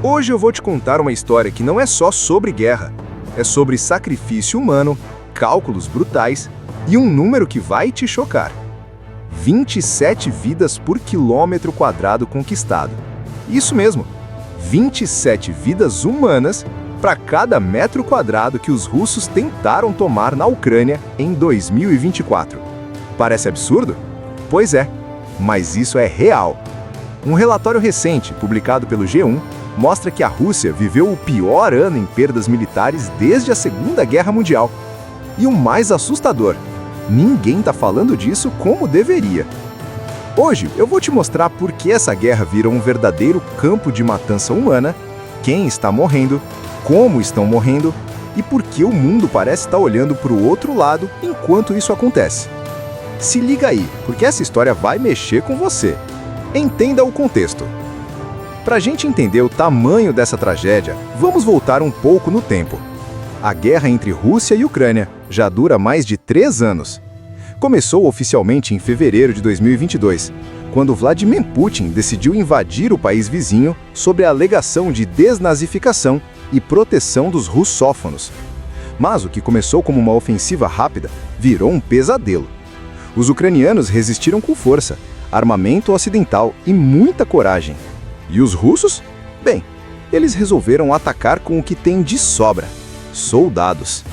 Hoje eu vou te contar uma história que não é só sobre guerra, é sobre sacrifício humano, cálculos brutais e um número que vai te chocar. 27 vidas por quilômetro quadrado conquistado. Isso mesmo, 27 vidas humanas para cada metro quadrado que os russos tentaram tomar na Ucrânia em 2024. Parece absurdo? Pois é, mas isso é real. Um relatório recente, publicado pelo G1, mostra que a Rússia viveu o pior ano em perdas militares desde a Segunda Guerra Mundial. E o mais assustador, ninguém está falando disso como deveria. Hoje eu vou te mostrar por que essa guerra virou um verdadeiro campo de matança humana, quem está morrendo, como estão morrendo e por que o mundo parece estar olhando para o outro lado enquanto isso acontece. Se liga aí, porque essa história vai mexer com você. Entenda o contexto. Para a gente entender o tamanho dessa tragédia, vamos voltar um pouco no tempo. A guerra entre Rússia e Ucrânia já dura mais de 3 anos. Começou oficialmente em fevereiro de 2022, quando Vladimir Putin decidiu invadir o país vizinho sob a alegação de desnazificação e proteção dos russófonos. Mas o que começou como uma ofensiva rápida virou um pesadelo. Os ucranianos resistiram com força, armamento ocidental e muita coragem. E os russos? Bem, eles resolveram atacar com o que tem de sobra: soldados.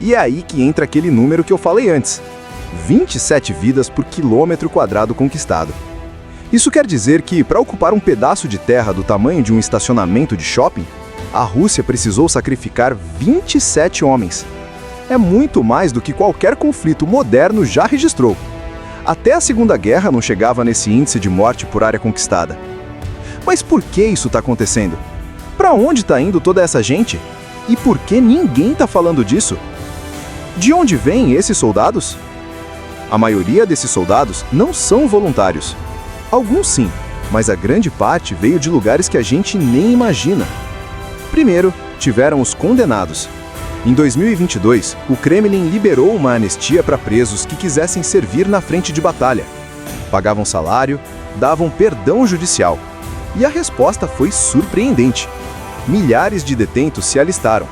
E é aí que entra aquele número que eu falei antes: 27 vidas por quilômetro quadrado conquistado. Isso quer dizer que, para ocupar um pedaço de terra do tamanho de um estacionamento de shopping, a Rússia precisou sacrificar 27 homens. É muito mais do que qualquer conflito moderno já registrou. Até a Segunda Guerra não chegava nesse índice de morte por área conquistada. Mas por que isso está acontecendo? Para onde está indo toda essa gente? E por que ninguém está falando disso? De onde vêm esses soldados? A maioria desses soldados não são voluntários. Alguns sim, mas a grande parte veio de lugares que a gente nem imagina. Primeiro, tiveram os condenados. Em 2022, o Kremlin liberou uma anistia para presos que quisessem servir na frente de batalha. Pagavam salário, davam perdão judicial. E a resposta foi surpreendente. Milhares de detentos se alistaram.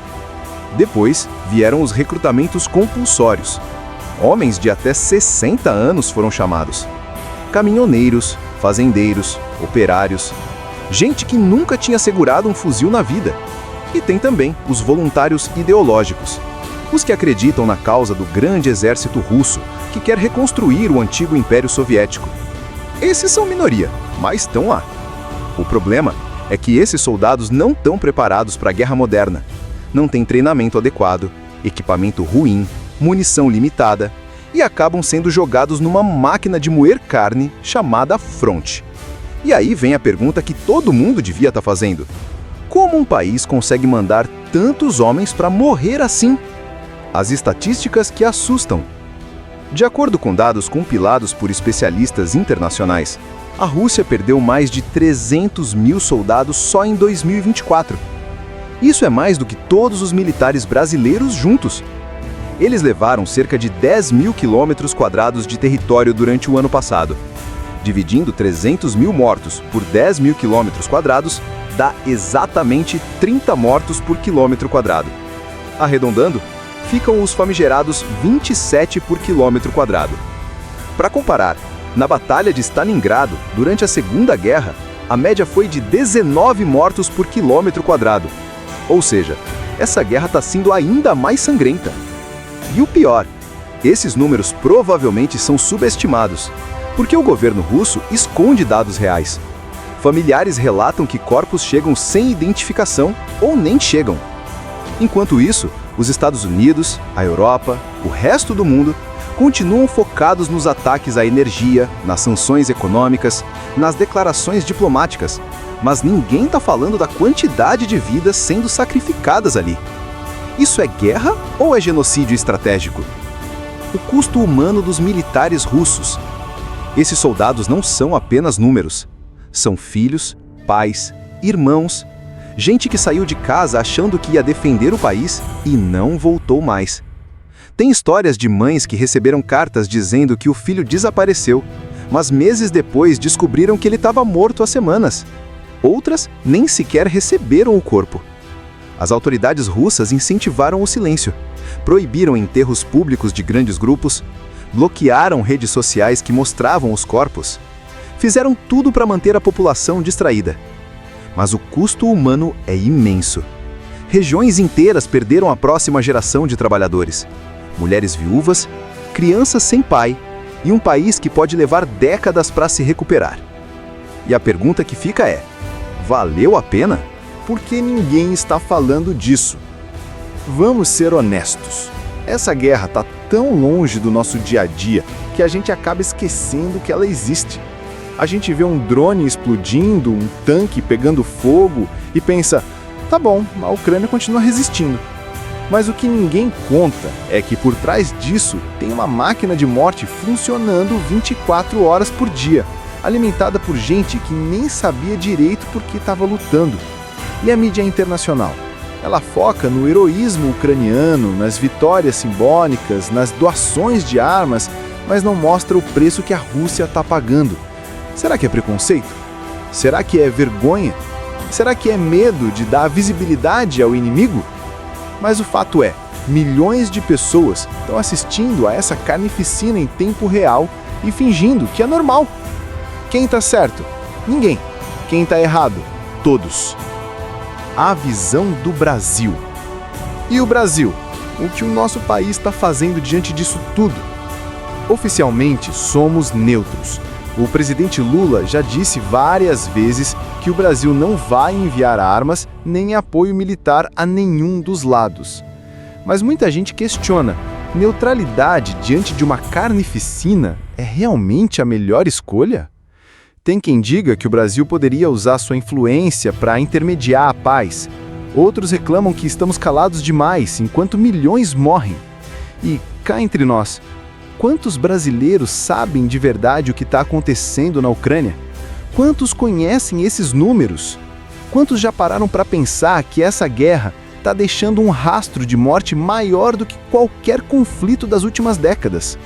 Depois, vieram os recrutamentos compulsórios. Homens de até 60 anos foram chamados. Caminhoneiros, fazendeiros, operários. Gente que nunca tinha segurado um fuzil na vida. E tem também os voluntários ideológicos, os que acreditam na causa do grande exército russo, que quer reconstruir o antigo Império Soviético. Esses são minoria, mas estão lá. O problema é que esses soldados não estão preparados para a guerra moderna. Não têm treinamento adequado, equipamento ruim, munição limitada e acabam sendo jogados numa máquina de moer carne chamada fronte. E aí vem a pergunta que todo mundo devia estar fazendo: como um país consegue mandar tantos homens para morrer assim? As estatísticas que assustam. De acordo com dados compilados por especialistas internacionais, a Rússia perdeu mais de 300 mil soldados só em 2024. Isso é mais do que todos os militares brasileiros juntos. Eles levaram cerca de 10 mil quilômetros quadrados de território durante o ano passado. Dividindo 300 mil mortos por 10 mil quilômetros quadrados, dá exatamente 30 mortos por quilômetro quadrado. Arredondando, ficam os famigerados 27 por quilômetro quadrado. Para comparar, na Batalha de Stalingrado, durante a Segunda Guerra, a média foi de 19 mortos por quilômetro quadrado. Ou seja, essa guerra está sendo ainda mais sangrenta. E o pior, esses números provavelmente são subestimados, porque o governo russo esconde dados reais. Familiares relatam que corpos chegam sem identificação ou nem chegam. Enquanto isso, os Estados Unidos, a Europa, o resto do mundo continuam focados nos ataques à energia, nas sanções econômicas, nas declarações diplomáticas, mas ninguém está falando da quantidade de vidas sendo sacrificadas ali. Isso é guerra ou é genocídio estratégico? O custo humano dos militares russos. Esses soldados não são apenas números. São filhos, pais, irmãos, gente que saiu de casa achando que ia defender o país e não voltou mais. Tem histórias de mães que receberam cartas dizendo que o filho desapareceu, mas meses depois descobriram que ele estava morto há semanas. Outras nem sequer receberam o corpo. As autoridades russas incentivaram o silêncio, proibiram enterros públicos de grandes grupos, bloquearam redes sociais que mostravam os corpos, fizeram tudo para manter a população distraída. Mas o custo humano é imenso. Regiões inteiras perderam a próxima geração de trabalhadores, mulheres viúvas, crianças sem pai e um país que pode levar décadas para se recuperar. E a pergunta que fica é: valeu a pena? Porque ninguém está falando disso. Vamos ser honestos. Essa guerra está tão longe do nosso dia a dia que a gente acaba esquecendo que ela existe. A gente vê um drone explodindo, um tanque pegando fogo e pensa: tá bom, a Ucrânia continua resistindo. Mas o que ninguém conta é que por trás disso tem uma máquina de morte funcionando 24 horas por dia, alimentada por gente que nem sabia direito por que estava lutando. E a mídia internacional? Ela foca no heroísmo ucraniano, nas vitórias simbólicas, nas doações de armas, mas não mostra o preço que a Rússia está pagando. Será que é preconceito? Será que é vergonha? Será que é medo de dar visibilidade ao inimigo? Mas o fato é, milhões de pessoas estão assistindo a essa carnificina em tempo real e fingindo que é normal. Quem está certo? Ninguém. Quem está errado? Todos. A visão do Brasil. E o Brasil? O que o nosso país está fazendo diante disso tudo? Oficialmente, somos neutros. O presidente Lula já disse várias vezes que o Brasil não vai enviar armas nem apoio militar a nenhum dos lados. Mas muita gente questiona: neutralidade diante de uma carnificina é realmente a melhor escolha? Tem quem diga que o Brasil poderia usar sua influência para intermediar a paz. Outros reclamam que estamos calados demais enquanto milhões morrem. E, cá entre nós, quantos brasileiros sabem de verdade o que está acontecendo na Ucrânia? Quantos conhecem esses números? Quantos já pararam para pensar que essa guerra está deixando um rastro de morte maior do que qualquer conflito das últimas décadas?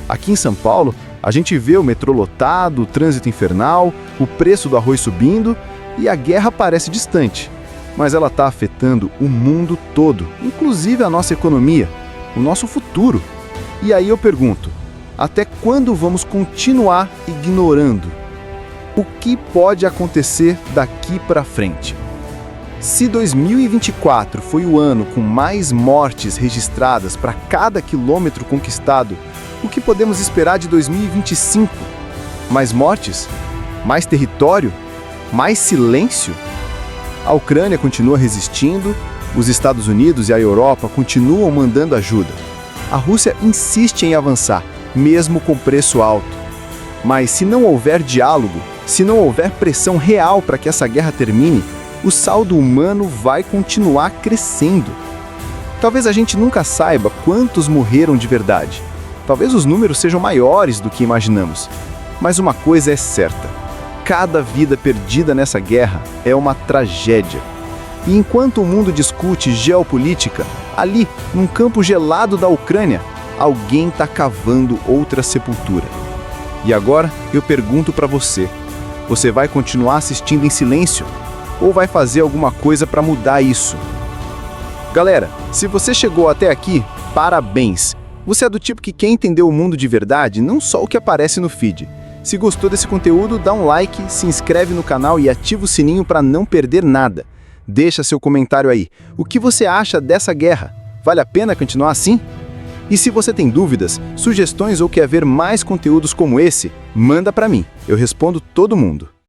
Aqui em São Paulo, a gente vê o metrô lotado, o trânsito infernal, o preço do arroz subindo e a guerra parece distante. Mas ela está afetando o mundo todo, inclusive a nossa economia, o nosso futuro. E aí eu pergunto, até quando vamos continuar ignorando? O que pode acontecer daqui para frente? Se 2024 foi o ano com mais mortes registradas para cada quilômetro conquistado, o que podemos esperar de 2025? Mais mortes? Mais território? Mais silêncio? A Ucrânia continua resistindo, os Estados Unidos e a Europa continuam mandando ajuda. A Rússia insiste em avançar, mesmo com preço alto. Mas se não houver diálogo, se não houver pressão real para que essa guerra termine, o saldo humano vai continuar crescendo. Talvez a gente nunca saiba quantos morreram de verdade. Talvez os números sejam maiores do que imaginamos. Mas uma coisa é certa: cada vida perdida nessa guerra é uma tragédia. E enquanto o mundo discute geopolítica, ali, num campo gelado da Ucrânia, alguém está cavando outra sepultura. E agora eu pergunto para você: você vai continuar assistindo em silêncio? Ou vai fazer alguma coisa para mudar isso? Galera, se você chegou até aqui, parabéns! Você é do tipo que quer entender o mundo de verdade, não só o que aparece no feed. Se gostou desse conteúdo, dá um like, se inscreve no canal e ativa o sininho para não perder nada. Deixa seu comentário aí. O que você acha dessa guerra? Vale a pena continuar assim? E se você tem dúvidas, sugestões ou quer ver mais conteúdos como esse, manda para mim. Eu respondo todo mundo.